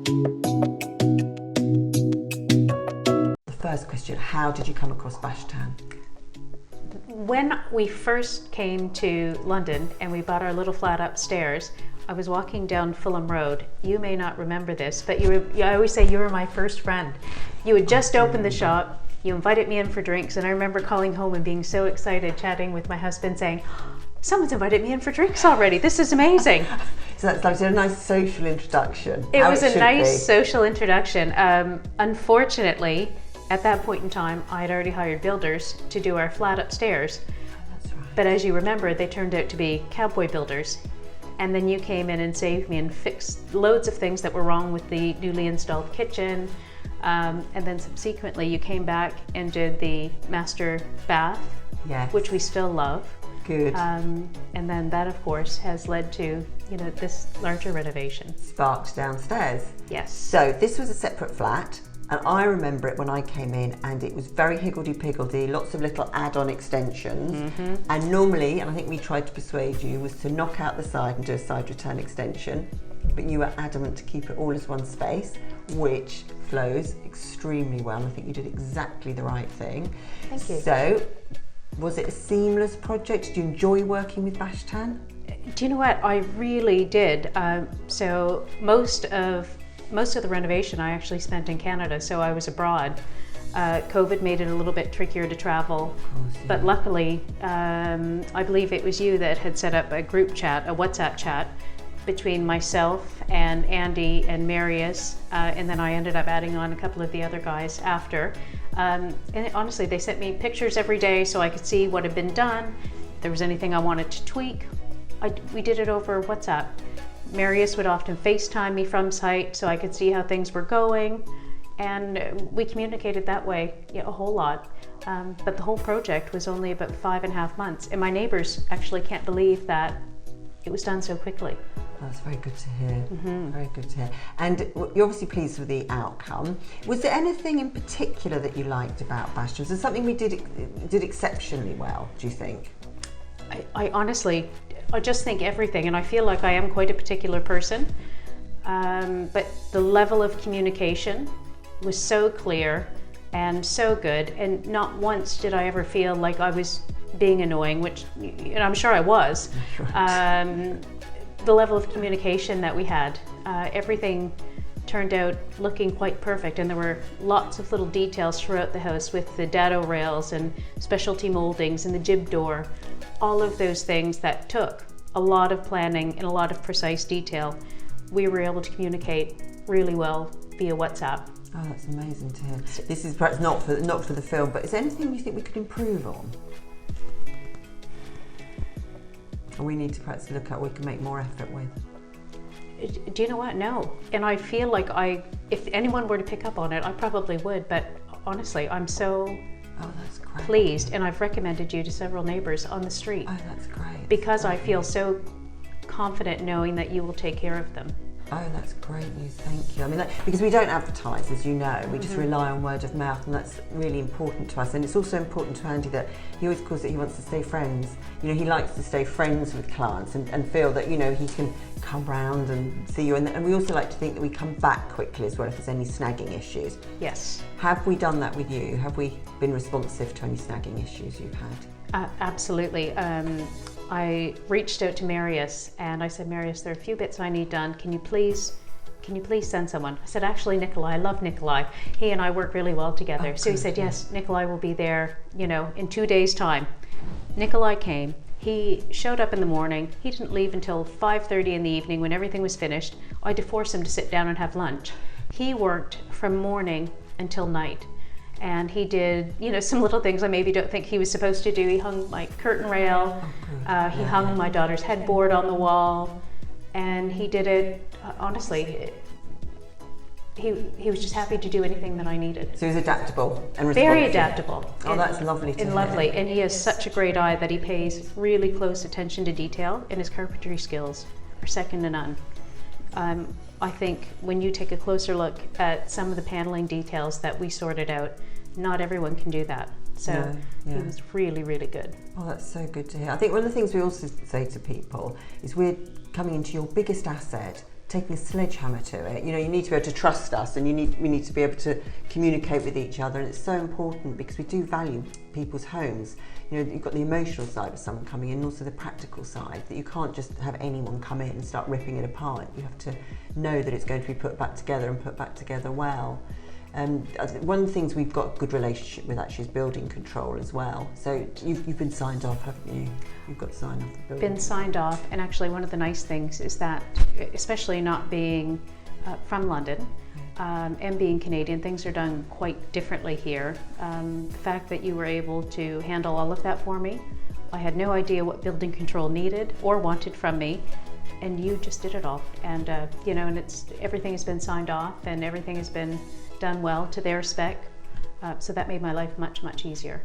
The first question, how did you come across Bashtan? When we first came to London and we bought our little flat upstairs, I was walking down Fulham Road. You may not remember this, but I always say you were my first friend. You had just opened the shop, you invited me in for drinks, and I remember calling home and being so excited, chatting with my husband, saying, someone's invited me in for drinks already. This is amazing. So that's like a nice social introduction. It was a nice social introduction. Unfortunately, at that point in time, I had already hired builders to do our flat upstairs. That's right. But as you remember, they turned out to be cowboy builders. And then you came in and saved me and fixed loads of things that were wrong with the newly installed kitchen. And then subsequently, you came back and did the master bath, Yes. which we still love. Good. And then that, of course, has led to this larger renovation. Sparked downstairs. Yes. So this was a separate flat, and I remember it when I came in, and it was very higgledy-piggledy, lots of little add-on extensions. Mm-hmm. And normally, and I think we tried to persuade you, was to knock out the side and do a side return extension, but you were adamant to keep it all as one space, which flows extremely well. I think you did exactly the right thing. Thank you. So, was it a seamless project? Did you enjoy working with Bashtan? Do you know what? I really did. So most of the renovation I actually spent in Canada, so I was abroad. COVID made it a little bit trickier to travel, but luckily, I believe it was you that had set up a group chat, a WhatsApp chat, between myself and Andy and Marius, and then I ended up adding on a couple of the other guys after. And honestly, they sent me pictures every day so I could see what had been done. If there was anything I wanted to tweak, we did it over WhatsApp. Marius would often FaceTime me from site so I could see how things were going, and we communicated that way a whole lot. But the whole project was only about 5.5 months, and my neighbors actually can't believe that it was done so quickly. That's very good to hear. Mm-hmm. Very good to hear. And you're obviously pleased with the outcome. Was there anything in particular that you liked about Bashtan? Was there something we did exceptionally well, do you think? I honestly, I just think everything, and I feel like I am quite a particular person. But the level of communication was so clear and so good, and not once did I ever feel like I was being annoying, which I'm sure I was. Right. The level of communication that we had, everything turned out looking quite perfect, and there were lots of little details throughout the house with the dado rails and specialty moldings and the jib door, all of those things that took a lot of planning and a lot of precise detail. We were able to communicate really well via WhatsApp. Oh, that's amazing to hear. This is perhaps not for the film, but is there anything you think we could improve on? Or we need to perhaps look at what we can make more effort with? Do you know what? No. And I feel like if anyone were to pick up on it, I probably would, but honestly, I'm so that's great. pleased, and I've recommended you to several neighbors on the street. Oh, that's great. Because I feel so confident knowing that you will take care of them. Oh, that's great news, thank you. I mean, because we don't advertise, as you know, we just rely on word of mouth, and that's really important to us. And it's also important to Andy that he always calls it, he wants to stay friends. He likes to stay friends with clients and feel that, he can come round and see you. And we also like to think that we come back quickly as well if there's any snagging issues. Yes. Have we done that with you? Have we been responsive to any snagging issues you've had? Absolutely. I reached out to Marius and I said, Marius, there are a few bits I need done. Can you please send someone? I said, actually, Nikolai, I love Nikolai. He and I work really well together. So he said, yes, Nikolai will be there, in 2 days' time. Nikolai came. He showed up in the morning. He didn't leave until 5:30 in the evening when everything was finished. I had to force him to sit down and have lunch. He worked from morning until night. And he did, some little things I maybe don't think he was supposed to do. He hung my curtain rail. He hung my daughter's headboard on the wall. And he did it, honestly, he was just happy to do anything that I needed. So he was adaptable and responsive. Very adaptable. Oh, that's lovely to hear. Lovely. And he has such a great eye that he pays really close attention to detail, and his carpentry skills are second to none. I think when you take a closer look at some of the paneling details that we sorted out, not everyone can do that. So he was really, really good. Oh, that's so good to hear. I think one of the things we also say to people is we're coming into your biggest asset taking a sledgehammer to it. You know, you need to be able to trust us, and we need to be able to communicate with each other, and it's so important because we do value people's homes. You know, you've got the emotional side of someone coming in, and also the practical side, that you can't just have anyone come in and start ripping it apart. You have to know that it's going to be put back together and put back together well. One of the things we've got a good relationship with actually is building control as well. So you've been signed off, haven't you? You've got signed off the building. Been signed off, and actually one of the nice things is that, especially not being from London and being Canadian, things are done quite differently here. The fact that you were able to handle all of that for me, I had no idea what building control needed or wanted from me, and you just did it all. And you know, and everything has been signed off, and everything has been done well to their spec. So that made my life much, much easier.